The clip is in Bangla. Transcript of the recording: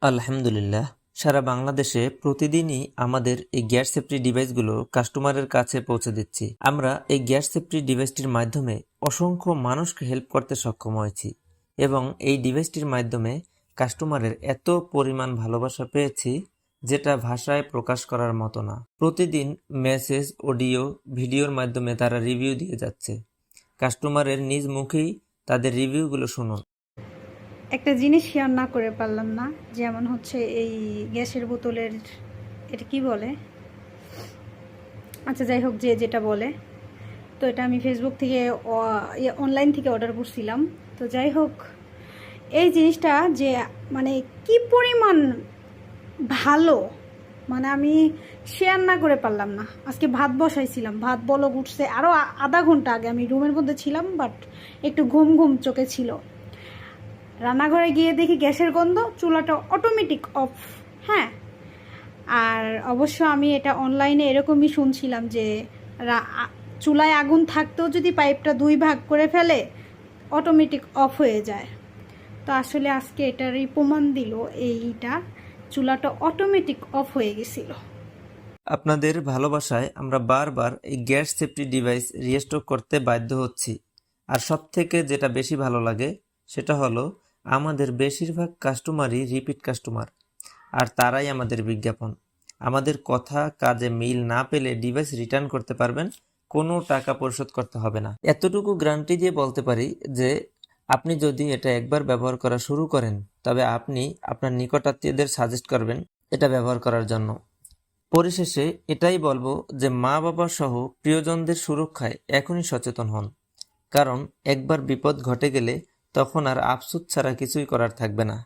আলহামদুলিল্লাহ, সারা বাংলাদেশে প্রতিদিনই আমাদের এই গ্যাস সেফটি ডিভাইসগুলো কাস্টমারের কাছে পৌঁছে দিচ্ছি। আমরা এই গ্যাস সেফটি ডিভাইসটির মাধ্যমে অসংখ্য মানুষকে হেল্প করতে সক্ষম হয়েছি এবং এই ডিভাইসটির মাধ্যমে কাস্টমারের এত পরিমাণ ভালোবাসা পেয়েছি যেটা ভাষায় প্রকাশ করার মতো না। প্রতিদিন মেসেজ, অডিও, ভিডিওর মাধ্যমে তারা রিভিউ দিয়ে যাচ্ছে। কাস্টমারের নিজ মুখেই তাদের রিভিউগুলো শুনুন। একটা জিনিস শেয়ার না করে পারলাম না, যেমন হচ্ছে এই গ্যাসের বোতলের, এটা কি বলে, আচ্ছা যাই হোক, যে যেটা বলে, তো এটা আমি ফেসবুক থেকে অনলাইন থেকে অর্ডার করছিলাম। তো যাই হোক, এই জিনিসটা যে মানে কি পরিমাণ ভালো, মানে আমি শেয়ার না করে পারলাম না। আজকে ভাত বসাইছিলাম, ভাত বলক উঠছে আরও আধা ঘন্টা আগে। আমি রুমের মধ্যে ছিলাম, বাট একটু ঘুম ঘুম চোখে ছিল। রান্নাঘরে গিয়ে দেখি গ্যাসের গন্ধ, চুলাটা অটোমেটিক অফ। হ্যাঁ, আর অবশ্য আমি এটা অনলাইনে এরকমই শুনছিলাম যে চুলায় আগুন থাকতেও যদি পাইপটা দুই ভাগ করে ফেলে অটোমেটিক অফ হয়ে যায়। তো আসলে আজকে এটারই প্রমাণ দিল, এইটা চুলাটা অটোমেটিক অফ হয়ে গেছিল। আপনাদের ভালোবাসায় আমরা বারবার এই গ্যাস সেফটি ডিভাইস রিস্টক করতে বাধ্য হচ্ছি। আর সবথেকে যেটা বেশি ভালো লাগে সেটা হলো আমাদের বেশিরভাগ কাস্টমারই রিপিট কাস্টমার, আর তারাই আমাদের বিজ্ঞাপন। আমাদের কথা কাজে মিল না পেলে ডিভাইস রিটার্ন করতে পারবেন, কোনো টাকা পরিশোধ করতে হবে না। এতটুকু গ্যারান্টি দিয়ে বলতে পারি যে আপনি যদি এটা একবার ব্যবহার করা শুরু করেন তবে আপনি আপনার নিকটাত্মীয়দের সাজেস্ট করবেন এটা ব্যবহার করার জন্য। পরিশেষে এটাই বলবো যে মা-বাবা সহ প্রিয়জনদের সুরক্ষায় এখনই সচেতন হন, কারণ একবার বিপদ ঘটে গেলে তখন আর আফসোস ছাড়া কিছুই করার থাকবে না।